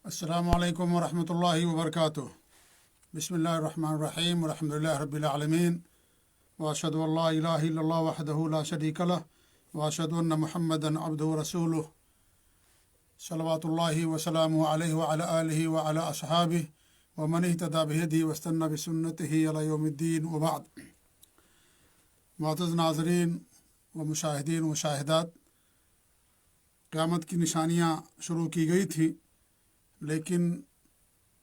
السلام علیکم ورحمۃ اللہ وبرکاتہ۔ بسم اللہ الرحمن الرحیم الحمد للہ رب العالمین واشهد ان لا الہ الا اللہ وحدہ لا شریک لہ واشهد ان محمدا عبدہ ورسولہ صلوات اللہ وسلامہ علیہ وعلی آلہ وعلی اصحابہ ومن اہتدی بہدیہ واستنى بسنتہ الی یوم الدین وبعد۔ معزز ناظرین و مشاہدین و مشاہدات، قیامت کی نشانیاں شروع کی گئی تھیں، لیکن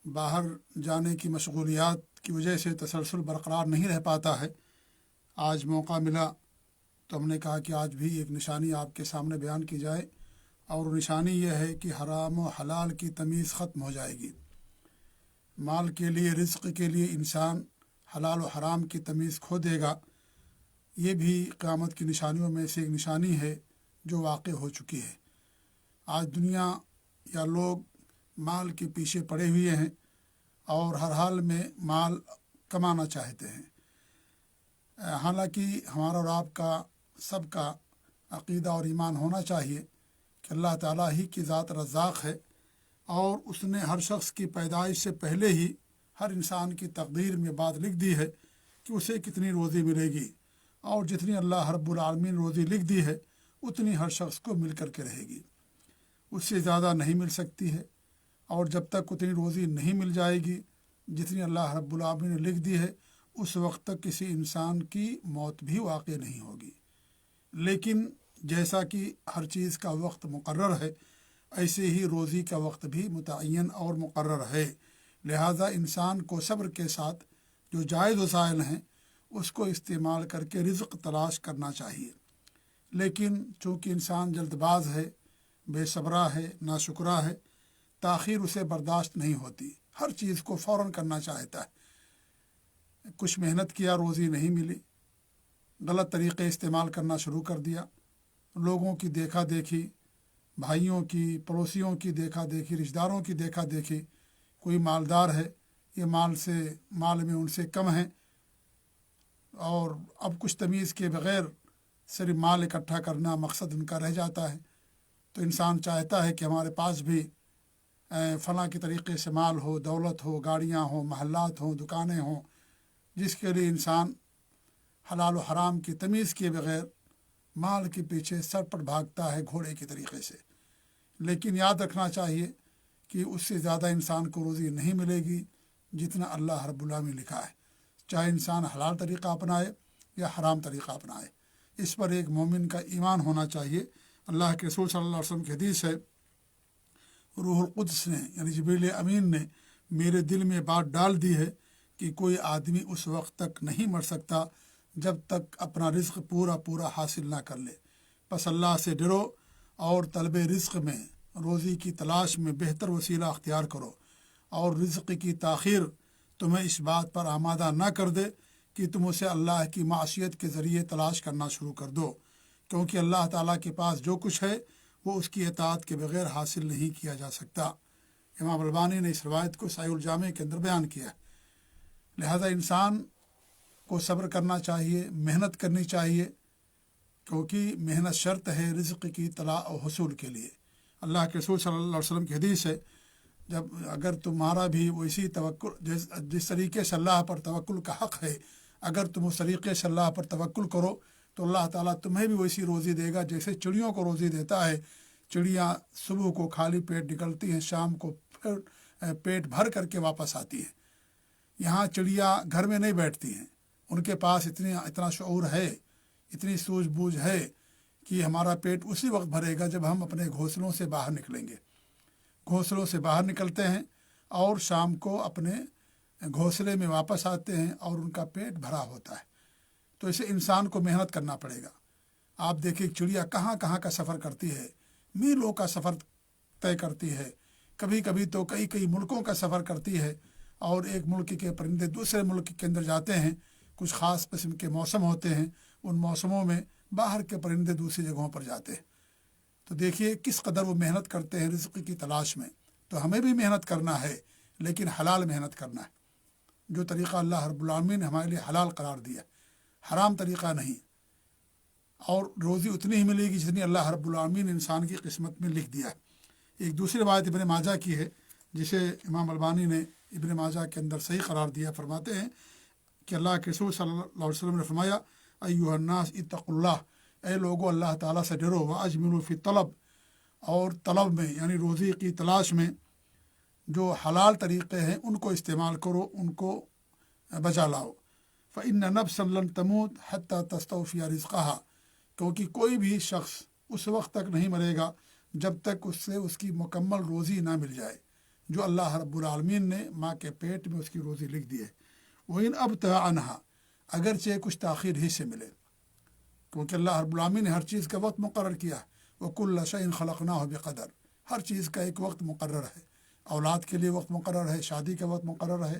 باہر جانے کی مشغولیات کی وجہ سے تسلسل برقرار نہیں رہ پاتا ہے۔ آج موقع ملا تو ہم نے کہا کہ آج بھی ایک نشانی آپ کے سامنے بیان کی جائے، اور وہ نشانی یہ ہے کہ حرام و حلال کی تمیز ختم ہو جائے گی۔ مال کے لیے، رزق کے لیے انسان حلال و حرام کی تمیز کھو دے گا۔ یہ بھی قیامت کی نشانیوں میں سے ایک نشانی ہے جو واقع ہو چکی ہے۔ آج دنیا یا لوگ مال کے پیچھے پڑے ہوئے ہیں اور ہر حال میں مال کمانا چاہتے ہیں، حالانکہ ہمارا اور آپ کا سب کا عقیدہ اور ایمان ہونا چاہیے کہ اللہ تعالیٰ ہی کی ذات رزاق ہے، اور اس نے ہر شخص کی پیدائش سے پہلے ہی ہر انسان کی تقدیر میں بات لکھ دی ہے کہ اسے کتنی روزی ملے گی، اور جتنی اللہ رب العالمین روزی لکھ دی ہے اتنی ہر شخص کو مل کر کے رہے گی، اس سے زیادہ نہیں مل سکتی ہے۔ اور جب تک اتنی روزی نہیں مل جائے گی جتنی اللہ رب العالمین نے لکھ دی ہے، اس وقت تک کسی انسان کی موت بھی واقع نہیں ہوگی۔ لیکن جیسا کہ ہر چیز کا وقت مقرر ہے، ایسے ہی روزی کا وقت بھی متعین اور مقرر ہے، لہذا انسان کو صبر کے ساتھ جو جائز وسائل ہیں اس کو استعمال کر کے رزق تلاش کرنا چاہیے۔ لیکن چونکہ انسان جلد باز ہے، بے صبرا ہے، ناشکرا ہے، تاخیر اسے برداشت نہیں ہوتی، ہر چیز کو فوراً کرنا چاہتا ہے۔ کچھ محنت کیا، روزی نہیں ملی، غلط طریقے استعمال کرنا شروع کر دیا، لوگوں کی دیکھا دیکھی، بھائیوں کی، پڑوسیوں کی دیکھا دیکھی، رشتہ داروں کی دیکھا دیکھی، کوئی مالدار ہے، یہ مال میں ان سے کم ہیں، اور اب کچھ تمیز کے بغیر صرف مال اکٹھا کرنا مقصد ان کا رہ جاتا ہے۔ تو انسان چاہتا ہے کہ ہمارے پاس بھی فلاں کے طریقے سے مال ہو، دولت ہو، گاڑیاں ہوں، محلات ہوں، دکانیں ہوں، جس کے لیے انسان حلال و حرام کی تمیز کیے بغیر مال کے پیچھے سر پر بھاگتا ہے گھوڑے کے طریقے سے۔ لیکن یاد رکھنا چاہیے کہ اس سے زیادہ انسان کو روزی نہیں ملے گی جتنا اللہ رب العالمین نے لکھا ہے، چاہے انسان حلال طریقہ اپنائے یا حرام طریقہ اپنائے۔ اس پر ایک مومن کا ایمان ہونا چاہیے۔ اللہ کے رسول صلی اللہ علیہ وسلم کی حدیث ہے، روح القدس نے یعنی جبریل امین نے میرے دل میں بات ڈال دی ہے کہ کوئی آدمی اس وقت تک نہیں مر سکتا جب تک اپنا رزق پورا حاصل نہ کر لے۔ پس اللہ سے ڈرو اور طلب رزق میں، روزی کی تلاش میں بہتر وسیلہ اختیار کرو، اور رزق کی تاخیر تمہیں اس بات پر آمادہ نہ کر دے کہ تم اسے اللہ کی معصیت کے ذریعے تلاش کرنا شروع کر دو، کیونکہ اللہ تعالیٰ کے پاس جو کچھ ہے وہ اس کی اطاعت کے بغیر حاصل نہیں کیا جا سکتا۔ امام البانی نے اس روایت کو صحیح الجامع کے اندر بیان کیا ہے۔ لہذا انسان کو صبر کرنا چاہیے، محنت کرنی چاہیے، کیونکہ محنت شرط ہے رزق کی طلاع و حصول کے لیے۔ اللہ کے رسول صلی اللہ علیہ وسلم کی حدیث ہے، اگر تمہارا بھی ویسی توکل، جس طریقے سے اللہ پر توکل کا حق ہے، اگر تم اس طریقے سے اللہ پر توکل کرو تو اللہ تعالیٰ تمہیں بھی ویسی روزی دے گا جیسے چڑیوں کو روزی دیتا ہے۔ چڑیاں صبح کو خالی پیٹ نکلتی ہیں، شام کو پھر پیٹ بھر کر کے واپس آتی ہیں۔ یہاں چڑیاں گھر میں نہیں بیٹھتی ہیں، ان کے پاس اتنا شعور ہے، اتنی سوجھ بوجھ ہے کہ ہمارا پیٹ اسی وقت بھرے گا جب ہم اپنے گھونسلوں سے باہر نکلیں گے۔ گھونسلوں سے باہر نکلتے ہیں اور شام کو اپنے گھونسلے میں واپس آتے ہیں اور ان کا پیٹ بھرا ہوتا ہے۔ تو اسے انسان کو محنت کرنا پڑے گا۔ آپ دیکھیں چڑیا کہاں کہاں کا سفر کرتی ہے، میلوں کا سفر طے کرتی ہے، کبھی کبھی تو کئی ملکوں کا سفر کرتی ہے، اور ایک ملک کے پرندے دوسرے ملک کے اندر جاتے ہیں۔ کچھ خاص قسم کے موسم ہوتے ہیں، ان موسموں میں باہر کے پرندے دوسری جگہوں پر جاتے ہیں۔ تو دیکھیے کس قدر وہ محنت کرتے ہیں رزق کی تلاش میں۔ تو ہمیں بھی محنت کرنا ہے، لیکن حلال محنت کرنا ہے، جو طریقہ اللہ رب العالمین نے ہمارے لیے حلال قرار دیا، حرام طریقہ نہیں۔ اور روزی اتنی ہی ملے گی جتنی اللہ رب العالمین نے انسان کی قسمت میں لکھ دیا ہے۔ ایک دوسری روایت ابن ماجہ کی ہے، جسے امام البانی نے ابن ماجہ کے اندر صحیح قرار دیا. فرماتے ہیں کہ اللہ کے رسول صلی اللہ علیہ وسلم نے فرمایا ایھا الناس اتقوا اللہ، اے لوگو اللہ تعالیٰ سے ڈرو، واجملوا فی الطلب، اور طلب میں یعنی روزی کی تلاش میں جو حلال طریقے ہیں ان کو استعمال کرو، ان کو بچا لاؤ. فإن نفسا لن تموت حتى تستوفي رزقها، کیونکہ کوئی بھی شخص اس وقت تک نہیں مرے گا جب تک اس سے اس کی مکمل روزی نہ مل جائے جو اللہ رب العالمین نے ماں کے پیٹ میں اس کی روزی لکھ دی ہے. وَإِنْ أَبْتَى عَنْهَا، اگرچہ کچھ تاخیر ہی سے ملے، کیونکہ اللہ رب العالمین نے ہر چیز کا وقت مقرر کیا. وَكُلَّ شَيْءٍ خَلَقْنَاهُ بِقَدَرٍ، ہر چیز کا ایک وقت مقرر ہے. اولاد کے لیے وقت مقرر ہے، شادی کا وقت مقرر ہے،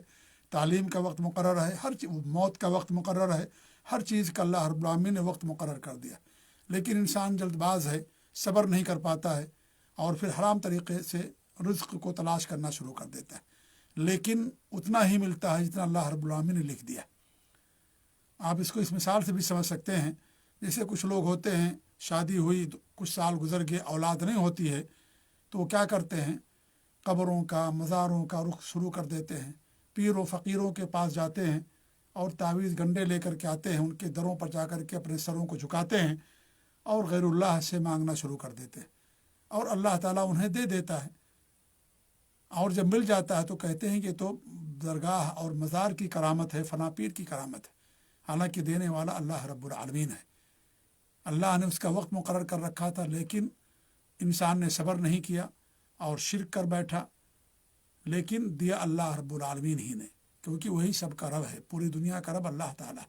تعلیم کا وقت مقرر ہے، ہر موت کا وقت مقرر ہے. ہر چیز کا اللہ رب العالمین نے وقت مقرر کر دیا. لیکن انسان جلد باز ہے، صبر نہیں کر پاتا ہے، اور پھر حرام طریقے سے رزق کو تلاش کرنا شروع کر دیتا ہے. لیکن اتنا ہی ملتا ہے جتنا اللہ رب العالمین نے لکھ دیا. آپ اس کو اس مثال سے بھی سمجھ سکتے ہیں. جیسے کچھ لوگ ہوتے ہیں، شادی ہوئی، کچھ سال گزر گئے، اولاد نہیں ہوتی ہے، تو وہ کیا کرتے ہیں، قبروں کا، مزاروں کا رخ شروع کر دیتے ہیں. پیر و فقیروں کے پاس جاتے ہیں اور تعویذ گنڈے لے کر کے آتے ہیں، ان کے دروں پر جا کر کے اپنے سروں کو جھکاتے ہیں اور غیر اللہ سے مانگنا شروع کر دیتے ہیں، اور اللہ تعالیٰ انہیں دے دیتا ہے. اور جب مل جاتا ہے تو کہتے ہیں کہ تو درگاہ اور مزار کی کرامت ہے، فلاں پیر کی کرامت ہے. حالانکہ دینے والا اللہ رب العالمین ہے. اللہ نے اس کا وقت مقرر کر رکھا تھا، لیکن انسان نے صبر نہیں کیا اور شرک کر بیٹھا. لیکن دیا اللہ رب العالمین ہی نے، کیونکہ وہی سب کا رب ہے. پوری دنیا کا رب اللہ تعالیٰ،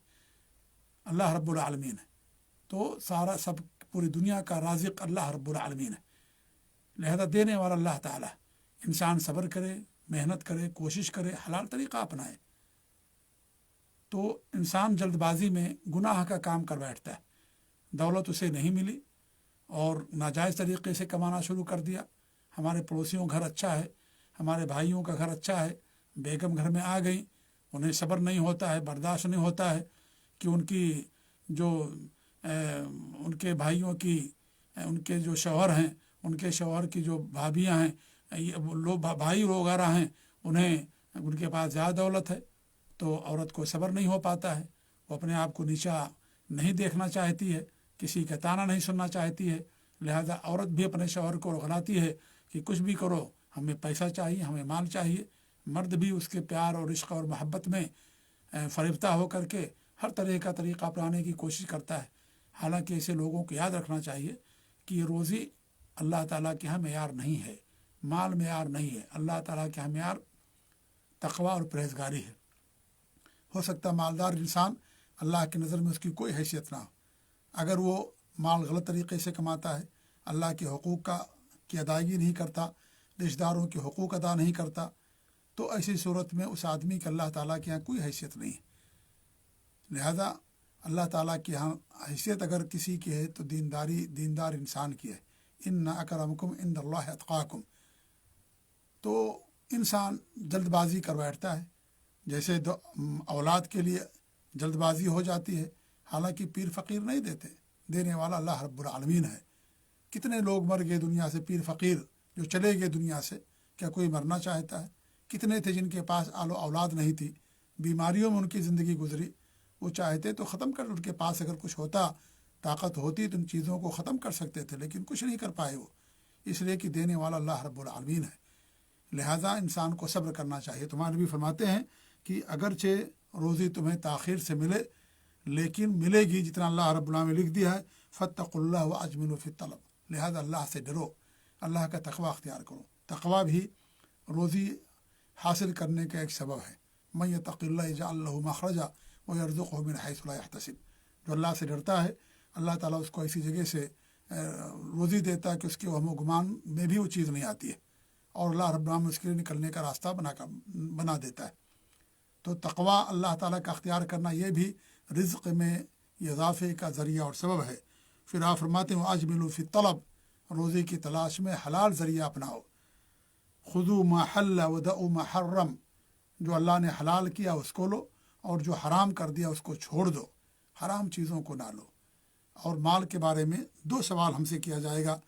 اللہ رب العالمین ہے. تو سارا سب پوری دنیا کا رازق اللہ رب العالمین ہے. لہذا دینے والا اللہ تعالیٰ. انسان صبر کرے، محنت کرے، کوشش کرے، حلال طریقہ اپنائے. تو انسان جلد بازی میں گناہ کا کام کر بیٹھتا ہے. دولت اسے نہیں ملی اور ناجائز طریقے سے کمانا شروع کر دیا. ہمارے پڑوسیوں کا گھر اچھا ہے، ہمارے بھائیوں کا گھر اچھا ہے، بیگم گھر میں آ گئی، انہیں صبر نہیں ہوتا ہے، برداشت نہیں ہوتا ہے کہ ان کی جو ان کے بھائیوں کی، ان کے جو شوہر ہیں، ان کے شوہر کی جو بھابیاں ہیں، لوگ بھائی وغیرہ ہیں، انہیں ان کے پاس زیادہ دولت ہے. تو عورت کو صبر نہیں ہو پاتا ہے. وہ اپنے آپ کو نیچا نہیں دیکھنا چاہتی ہے، کسی کا تانا نہیں سننا چاہتی ہے. لہذا عورت بھی اپنے شوہر کو رغلاتی ہے کہ کچھ بھی کرو، ہمیں پیسہ چاہیے، ہمیں مال چاہیے. مرد بھی اس کے پیار اور عشق اور محبت میں فریفتہ ہو کر کے ہر طرح کا طریقہ اپنانے کی کوشش کرتا ہے. حالانکہ ایسے لوگوں کو یاد رکھنا چاہیے کہ یہ روزی اللہ تعالیٰ کے ہاں معیار نہیں ہے، مال معیار نہیں ہے. اللہ تعالیٰ کے ہاں معیار تقوی اور پرہیزگاری ہے. ہو سکتا مالدار انسان اللہ کی نظر میں اس کی کوئی حیثیت نہ ہو، اگر وہ مال غلط طریقے سے کماتا ہے، اللہ کے حقوق کی ادائیگی نہیں کرتا، رشتہ داروں کے حقوق ادا نہیں کرتا، تو ایسی صورت میں اس آدمی کے اللہ تعالیٰ کے یہاں کوئی حیثیت نہیں ہے. لہذا اللہ تعالیٰ کے یہاں حیثیت اگر کسی کی ہے تو دیندار انسان کی ہے. ان اکرمکم عند اللہ اتقاکم. تو انسان جلد بازی کر بیٹھتا ہے، جیسے اولاد کے لیے جلد بازی ہو جاتی ہے. حالانکہ پیر فقیر نہیں دیتے، دینے والا اللہ رب العالمین ہے. کتنے لوگ مر گئے دنیا سے، پیر فقیر جو چلے گئے دنیا سے. کیا کوئی مرنا چاہتا ہے؟ کتنے تھے جن کے پاس اولاد نہیں تھی، بیماریوں میں ان کی زندگی گزری. وہ چاہتے تو ختم کر، ان کے پاس اگر کچھ ہوتا، طاقت ہوتی تو ان چیزوں کو ختم کر سکتے تھے، لیکن کچھ نہیں کر پائے وہ، اس لیے کہ دینے والا اللہ رب العالمین ہے. لہذا انسان کو صبر کرنا چاہیے. تمہارے نبی فرماتے ہیں کہ اگرچہ روزی تمہیں تاخیر سے ملے، لیکن ملے گی جتنا اللہ رب العالمین نے لکھ دیا ہے. فاتقوا اللہ واجملوا فی الطلب. لہذا اللہ سے ڈرو، اللہ کا تقوی اختیار کرو. تقوی بھی روزی حاصل کرنے کا ایک سبب ہے. من یتق اللہ یجعل لہ مخرجا ویرزقہ من حیث لا یحتسب. جو اللہ سے ڈرتا ہے، اللہ تعالیٰ اس کو ایسی جگہ سے روزی دیتا ہے کہ اس کے وہم و گمان میں بھی وہ چیز نہیں آتی ہے، اور اللہ رب العالمین اس کے لیے نکلنے کا راستہ بنا دیتا ہے. تو تقوی اللہ تعالیٰ کا اختیار کرنا یہ بھی رزق میں اضافے کا ذریعہ اور سبب ہے. پھر آپ فرماتے ہیں اجملوا فی الطلب، روزی کی تلاش میں حلال ذریعہ اپناؤ. خذوا ما حل ودعوا ما حرم. جو اللہ نے حلال کیا اس کو لو، اور جو حرام کر دیا اس کو چھوڑ دو. حرام چیزوں کو نہ لو. اور مال کے بارے میں 2 سوال ہم سے کیا جائے گا.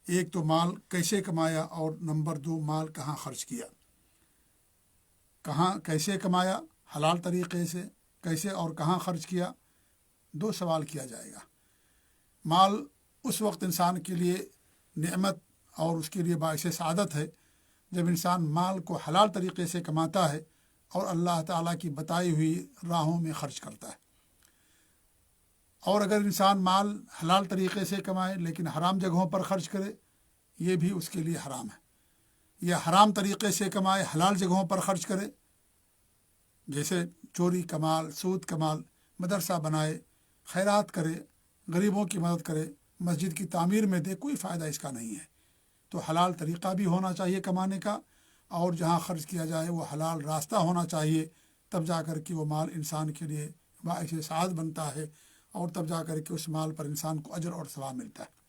ایک تو مال کیسے کمایا اور نمبر 2 مال کہاں خرچ کیا. کہاں کیسے کمایا، حلال طریقے سے کیسے اور کہاں خرچ کیا، 2 سوال کیا جائے گا. مال اس وقت انسان کے لیے نعمت اور اس کے لیے باعث سعادت ہے جب انسان مال کو حلال طریقے سے کماتا ہے اور اللہ تعالیٰ کی بتائی ہوئی راہوں میں خرچ کرتا ہے. اور اگر انسان مال حلال طریقے سے کمائے لیکن حرام جگہوں پر خرچ کرے، یہ بھی اس کے لیے حرام ہے. یا حرام طریقے سے کمائے، حلال جگہوں پر خرچ کرے، جیسے چوری کا مال، سود کا مال، مدرسہ بنائے، خیرات کرے، غریبوں کی مدد کرے، مسجد کی تعمیر میں دے، کوئی فائدہ اس کا نہیں ہے. تو حلال طریقہ بھی ہونا چاہیے کمانے کا، اور جہاں خرچ کیا جائے وہ حلال راستہ ہونا چاہیے، تب جا کر کے وہ مال انسان کے لیے باعث سعادت بنتا ہے، اور تب جا کر کے اس مال پر انسان کو اجر اور ثواب ملتا ہے.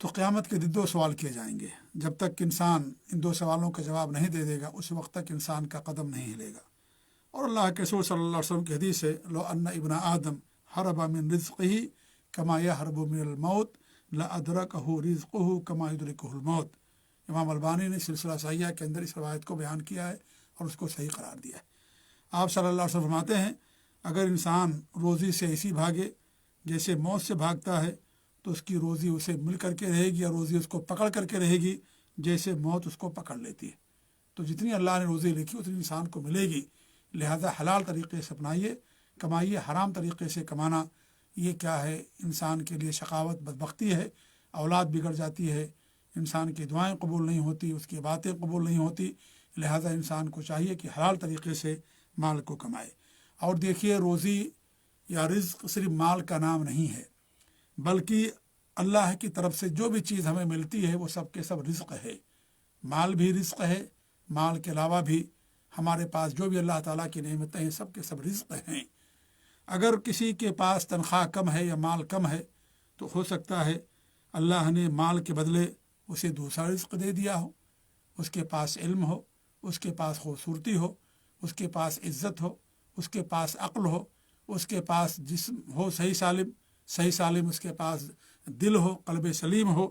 تو قیامت کے دن 2 سوال کیے جائیں گے. جب تک انسان ان 2 سوالوں کا جواب نہیں دے دے گا، اس وقت تک انسان کا قدم نہیں ہلے گا. اور اللہ کے رسول صلی اللہ علیہ وسلم کی حدیث ہے، لو ان ابن آدم حرب من رزقہ کما یحرب من الموت لادرکہ رزقہ کما یدرکہ الموت. امام البانی نے سلسلہ صحیحہ کے اندر اس روایت کو بیان کیا ہے اور اس کو صحیح قرار دیا ہے. آپ صلی اللہ علیہ وسلم فرماتے ہیں، اگر انسان روزی سے ایسی بھاگے جیسے موت سے بھاگتا ہے، تو اس کی روزی اسے مل کر کے رہے گی، اور روزی اس کو پکڑ کر کے رہے گی جیسے موت اس کو پکڑ لیتی ہے. تو جتنی اللہ نے روزی لکھی اتنی انسان کو ملے گی. لہذا حلال طریقے سے اپنائیے، کمائیے. حرام طریقے سے کمانا یہ کیا ہے، انسان کے لیے شقاوت، بدبختی ہے. اولاد بگڑ جاتی ہے، انسان کی دعائیں قبول نہیں ہوتی، اس کی باتیں قبول نہیں ہوتی. لہذا انسان کو چاہیے کہ حلال طریقے سے مال کو کمائے. اور دیکھیے، روزی یا رزق صرف مال کا نام نہیں ہے، بلکہ اللہ کی طرف سے جو بھی چیز ہمیں ملتی ہے وہ سب کے سب رزق ہے. مال بھی رزق ہے، مال کے علاوہ بھی ہمارے پاس جو بھی اللہ تعالیٰ کی نعمتیں ہیں سب کے سب رزق ہیں. اگر کسی کے پاس تنخواہ کم ہے یا مال کم ہے تو ہو سکتا ہے اللہ نے مال کے بدلے اسے دوسرا رزق دے دیا ہو. اس کے پاس علم ہو، اس کے پاس خوبصورتی ہو، اس کے پاس عزت ہو، اس کے پاس عقل ہو، اس کے پاس جسم ہو صحیح سالم، اس کے پاس دل ہو، قلب سلیم ہو،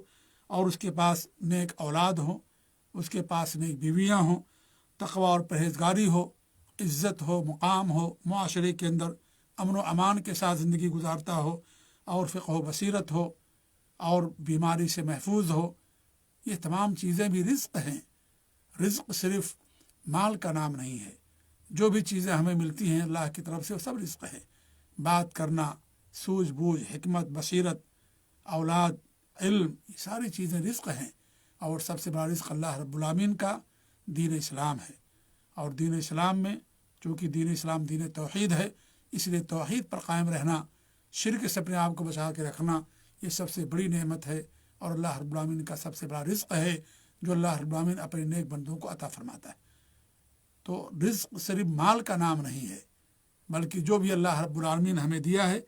اور اس کے پاس نیک اولاد ہو، اس کے پاس نیک بیویاں ہوں، تقوی اور پرہیزگاری ہو، عزت ہو، مقام ہو، معاشرے کے اندر امن و امان کے ساتھ زندگی گزارتا ہو، اور فقہ و بصیرت ہو، اور بیماری سے محفوظ ہو. یہ تمام چیزیں بھی رزق ہیں. رزق صرف مال کا نام نہیں ہے. جو بھی چیزیں ہمیں ملتی ہیں اللہ کی طرف سے وہ سب رزق ہے. بات کرنا، سوجھ بوجھ، حکمت، بصیرت، اولاد، علم، یہ ساری چیزیں رزق ہیں. اور سب سے بڑا رزق اللہ رب العالمین کا دین اسلام ہے. اور دین اسلام میں چونکہ دین اسلام دین توحید ہے، اس لیے توحید پر قائم رہنا، شرک سے اپنے آپ کو بچا کے رکھنا، یہ سب سے بڑی نعمت ہے اور اللہ رب العالمین کا سب سے بڑا رزق ہے جو اللہ رب العالمین اپنے نیک بندوں کو عطا فرماتا ہے. تو رزق صرف مال کا نام نہیں ہے، بلکہ جو بھی اللہ رب العالمین ہمیں دیا ہے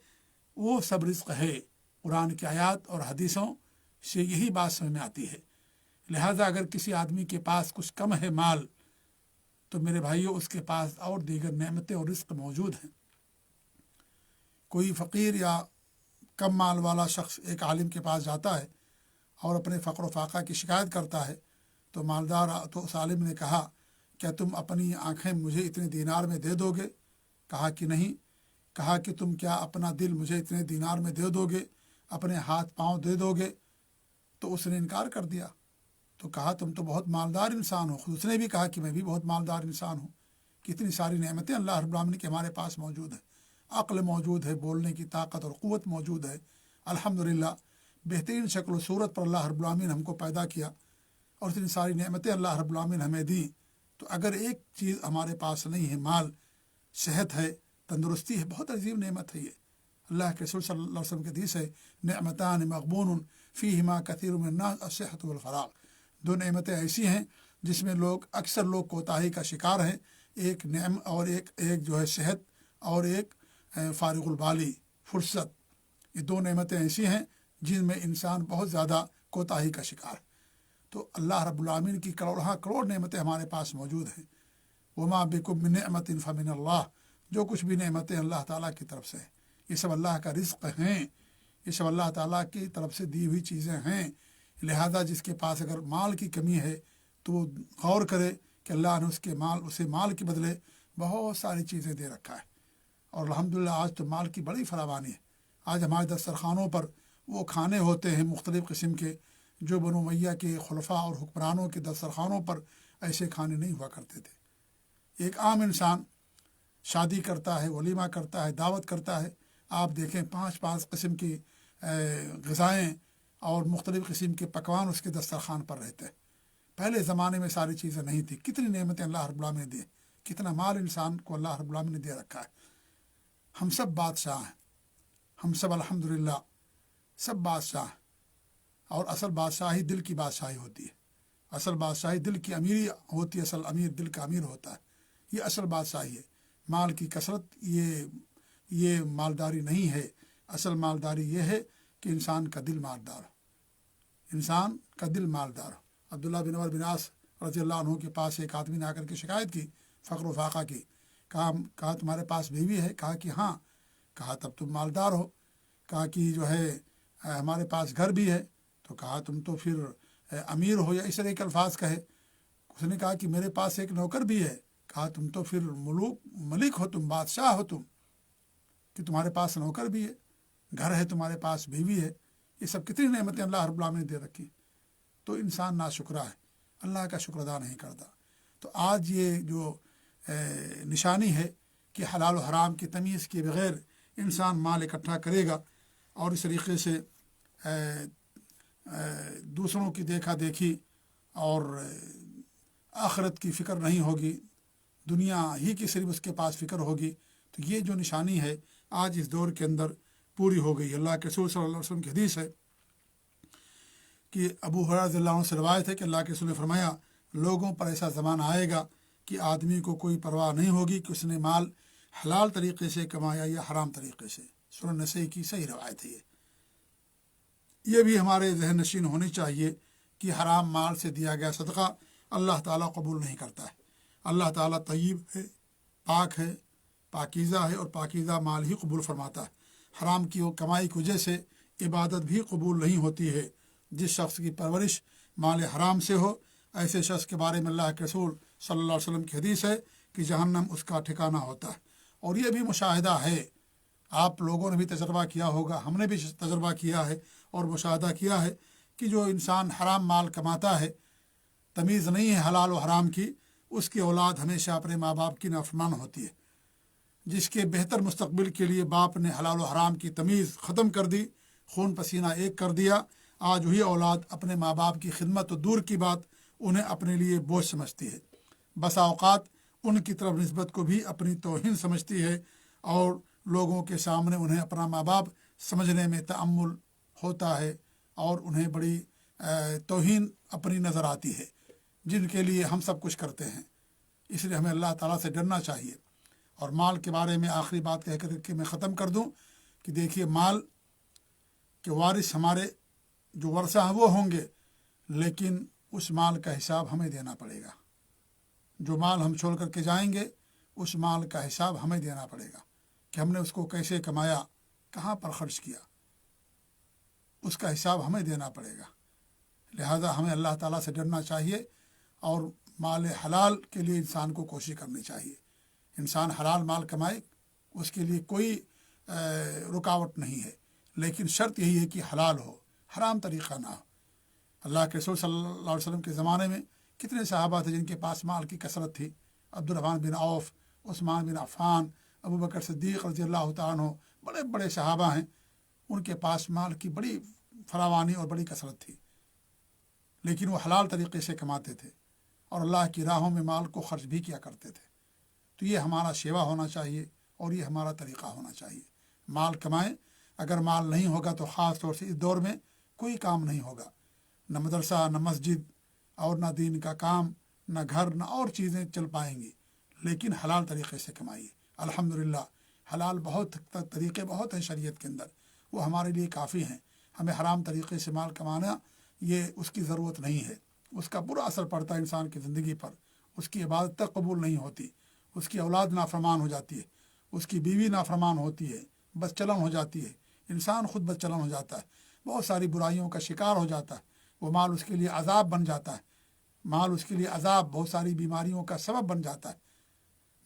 وہ سب رزق ہے. قرآن کی آیات اور حدیثوں سے یہی بات سمجھ میں آتی ہے. لہذا اگر کسی آدمی کے پاس کچھ کم ہے مال، تو میرے بھائیوں اس کے پاس اور دیگر نعمتیں اور رزق موجود ہیں. کوئی فقیر یا کم مال والا شخص ایک عالم کے پاس جاتا ہے اور اپنے فقر و فاقہ کی شکایت کرتا ہے، تو مالدار تو اس عالم نے کہا، کیا تم اپنی آنکھیں مجھے اتنے دینار میں دے دو گے؟ کہا کہ نہیں. کہا کہ تم کیا اپنا دل مجھے اتنے دینار میں دے دو گے، اپنے ہاتھ پاؤں دے دو گے؟ تو اس نے انکار کر دیا. تو کہا تم تو بہت مالدار انسان ہو. خود اس نے بھی کہا کہ میں بھی بہت مالدار انسان ہوں. کتنی ساری نعمتیں اللہ رب العالمین کے ہمارے پاس موجود ہیں. عقل موجود ہے، بولنے کی طاقت اور قوت موجود ہے. الحمدللہ بہترین شکل و صورت پر اللہ رب العالمین ہم کو پیدا کیا، اور اتنی ساری نعمتیں اللہ رب العالمین ہمیں دیں. تو اگر ایک چیز ہمارے پاس نہیں ہے، مال، صحت ہے، تندرستی ہے، بہت عظیم نعمت ہے یہ. اللہ کے رسول صلی اللہ علیہ وسلم کے حدیث ہے، نعمتان مغبون فیہما کثیر من الناس الصحۃ والفراغ. 2 نعمتیں ایسی ہیں جس میں اکثر لوگ کوتاہی کا شکار ہیں. ایک نعمت اور ایک جو ہے صحت، اور ایک فارغ البالی، فرصت. یہ 2 نعمتیں ایسی ہیں جن میں انسان بہت زیادہ کوتاہی کا شکار ہے. تو اللہ رب العالمین کی کروڑ نعمتیں ہمارے پاس موجود ہیں. وما بکم من نعمت فمن اللہ. جو کچھ بھی نعمتیں اللہ تعالیٰ کی طرف سے ہیں یہ سب اللہ کا رزق ہیں. یہ سب اللہ تعالیٰ کی طرف سے دی ہوئی چیزیں ہیں، لہذا جس کے پاس اگر مال کی کمی ہے تو وہ غور کرے کہ اللہ نے اسے مال کے بدلے بہت ساری چیزیں دے رکھا ہے، اور الحمدللہ آج تو مال کی بڑی فراوانی ہے۔ آج ہمارے دسترخوانوں پر وہ کھانے ہوتے ہیں مختلف قسم کے جو بنو امیہ کے خلفاء اور حکمرانوں کے دسترخوانوں پر ایسے کھانے نہیں ہوا کرتے تھے۔ ایک عام انسان شادی کرتا ہے، ولیمہ کرتا ہے، دعوت کرتا ہے، آپ دیکھیں 5 قسم کی غذائیں اور مختلف قسم کے پکوان اس کے دسترخوان پر رہتے ہیں۔ پہلے زمانے میں ساری چیزیں نہیں تھیں۔ کتنی نعمتیں اللہ رب العالمین نے دی، کتنا مال انسان کو اللہ رب العالمین نے دے رکھا ہے۔ ہم سب بادشاہ ہیں، ہم سب الحمدللہ سب بادشاہ ہیں، اور اصل بادشاہی دل کی بادشاہی ہوتی ہے، اصل بادشاہی دل کی امیری ہوتی ہے، اصل امیر دل کا امیر ہوتا ہے، یہ اصل بادشاہی ہے۔ مال کی کثرت یہ مالداری نہیں ہے، اصل مالداری یہ ہے کہ انسان کا دل مالدار ہو، انسان کا دل مالدار ہو۔ عبداللہ بن عمر بن عاص رضی اللہ عنہ کے پاس ایک آدمی نے آ کر کے شکایت کی، فقر و فاقہ کی، کہا تمہارے پاس بیوی ہے؟ کہا کہ ہاں۔ کہا تب تم مالدار ہو۔ کہا کہ جو ہے ہمارے پاس گھر بھی ہے۔ تو کہا تم تو پھر امیر ہو، یا اس طرح کے الفاظ کہے۔ اس نے کہا کہ میرے پاس ایک نوکر بھی ہے۔ کہا تم تو پھر ملک ہو، تم بادشاہ ہو، تم کہ تمہارے پاس نوکر بھی ہے، گھر ہے، تمہارے پاس بیوی ہے۔ یہ سب کتنی نعمتیں اللہ رب العالمین نے دے رکھی، تو انسان ناشکرا ہے، اللہ کا شکر ادا نہیں کرتا۔ تو آج یہ جو نشانی ہے کہ حلال و حرام کی تمیز کے بغیر انسان مال اکٹھا کرے گا، اور اس طریقے سے دوسروں کی دیکھا دیکھی اور آخرت کی فکر نہیں ہوگی، دنیا ہی کی صرف اس کے پاس فکر ہوگی، تو یہ جو نشانی ہے آج اس دور کے اندر پوری ہو گئی۔ اللہ کے رسول صلی اللہ علیہ وسلم کی حدیث ہے کہ ابو ہریرہ رضی اللہ عنہ سے روایت ہے کہ اللہ کے رسول نے فرمایا، لوگوں پر ایسا زمانہ آئے گا کہ آدمی کو کوئی پرواہ نہیں ہوگی کہ اس نے مال حلال طریقے سے کمایا یا حرام طریقے سے۔ سنن نسائی کی صحیح روایت ہے۔ یہ بھی ہمارے ذہن نشین ہونی چاہیے کہ حرام مال سے دیا گیا صدقہ اللہ تعالیٰ قبول نہیں کرتا ہے۔ اللہ تعالیٰ طیب ہے، پاک ہے، پاکیزہ ہے، اور پاکیزہ مال ہی قبول فرماتا ہے۔ حرام کی کمائی کی وجہ سے عبادت بھی قبول نہیں ہوتی ہے۔ جس شخص کی پرورش مال حرام سے ہو، ایسے شخص کے بارے میں اللہ کے رسول صلی اللہ علیہ وسلم کی حدیث ہے کہ جہنم اس کا ٹھکانہ ہوتا ہے۔ اور یہ بھی مشاہدہ ہے، آپ لوگوں نے بھی تجربہ کیا ہوگا، ہم نے بھی تجربہ کیا ہے اور مشاہدہ کیا ہے کہ جو انسان حرام مال کماتا ہے، تمیز نہیں ہے حلال و حرام کی، اس کی اولاد ہمیشہ اپنے ماں باپ کی نافرمان ہوتی ہے۔ جس کے بہتر مستقبل کے لیے باپ نے حلال و حرام کی تمیز ختم کر دی، خون پسینہ ایک کر دیا، آج وہی اولاد اپنے ماں باپ کی خدمت تو دور کی بات انہیں اپنے لیے بوجھ سمجھتی ہے۔ بسا اوقات ان کی طرف نسبت کو بھی اپنی توہین سمجھتی ہے، اور لوگوں کے سامنے انہیں اپنا ماں باپ سمجھنے میں تأمل ہوتا ہے، اور انہیں بڑی توہین اپنی نظر آتی ہے، جن کے لیے ہم سب کچھ کرتے ہیں۔ اس لیے ہمیں اللہ تعالیٰ سے ڈرنا چاہیے۔ اور مال کے بارے میں آخری بات کہہ کر کے میں ختم کر دوں کہ دیکھیے، مال کے وارث ہمارے جو ورثہ ہیں وہ ہوں گے، لیکن اس مال کا حساب ہمیں دینا پڑے گا۔ جو مال ہم چھوڑ کر کے جائیں گے، اس مال کا حساب ہمیں دینا پڑے گا کہ ہم نے اس کو کیسے کمایا، کہاں پر خرچ کیا، اس کا حساب ہمیں دینا پڑے گا۔ لہذا ہمیں اللہ تعالیٰ سے ڈرنا چاہیے، اور مال حلال کے لیے انسان کو کوشش کرنی چاہیے۔ انسان حلال مال کمائے، اس کے لیے کوئی رکاوٹ نہیں ہے، لیکن شرط یہی ہے کہ حلال ہو، حرام طریقہ نہ ہو۔ اللہ کے رسول صلی اللہ علیہ وسلم کے زمانے میں کتنے صحابہ تھے جن کے پاس مال کی کثرت تھی۔ عبدالرحمن بن عوف، عثمان بن عفان، ابو بکر صدیق رضی اللہ تعالیٰ عنہ، بڑے بڑے صحابہ ہیں، ان کے پاس مال کی بڑی فراوانی اور بڑی کثرت تھی، لیکن وہ حلال طریقے سے کماتے تھے، اور اللہ کی راہوں میں مال کو خرچ بھی کیا کرتے تھے۔ تو یہ ہمارا شیوا ہونا چاہیے، اور یہ ہمارا طریقہ ہونا چاہیے۔ مال کمائیں، اگر مال نہیں ہوگا تو خاص طور سے اس دور میں کوئی کام نہیں ہوگا، نہ مدرسہ، نہ مسجد، اور نہ دین کا کام، نہ گھر، نہ اور چیزیں چل پائیں گی۔ لیکن حلال طریقے سے کمائیے۔ الحمدللہ حلال بہت طریقے بہت ہیں شریعت کے اندر، وہ ہمارے لیے کافی ہیں۔ ہمیں حرام طریقے سے مال کمانا یہ اس کی ضرورت نہیں ہے، اس کا برا اثر پڑتا ہے انسان کی زندگی پر، اس کی عبادت تک قبول نہیں ہوتی، اس کی اولاد نافرمان ہو جاتی ہے، اس کی بیوی نافرمان ہوتی ہے، بس چلن ہو جاتی ہے۔ انسان خود بد چلن ہو جاتا ہے، بہت ساری برائیوں کا شکار ہو جاتا ہے، وہ مال اس کے لیے عذاب بن جاتا ہے، مال اس کے لیے عذاب، بہت ساری بیماریوں کا سبب بن جاتا ہے۔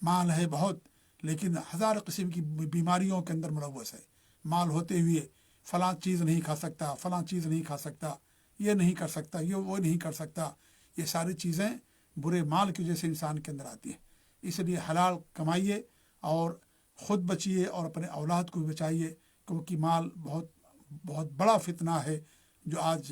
مال ہے بہت لیکن ہزار قسم کی بیماریوں کے اندر ملوث ہے۔ مال ہوتے ہوئے فلاں چیز نہیں کھا سکتا، فلاں چیز نہیں کھا سکتا، یہ نہیں کر سکتا، یہ وہ نہیں کر سکتا، یہ ساری چیزیں برے مال کی وجہ سے انسان کے اندر آتی ہیں۔ اس لیے حلال کمائیے اور خود بچیے اور اپنے اولاد کو بھی بچائیے، کیونکہ مال بہت بہت بڑا فتنہ ہے جو آج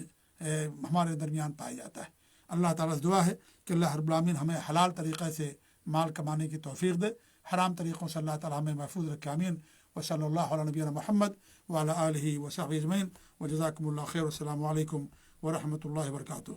ہمارے درمیان پایا جاتا ہے۔ اللہ تعالیٰ سے دعا ہے کہ اللہ رب العالمین ہمیں حلال طریقے سے مال کمانے کی توفیق دے، حرام طریقوں سے اللہ تعالیٰ ہمیں محفوظ رکھے، آمین۔ وصلی اللہ علی نبینا محمد وعلی آلہ وصحبہ اجمعین، وجزاکم اللہ خیر، والسلام علیکم ورحمۃ اللہ وبرکاتہ۔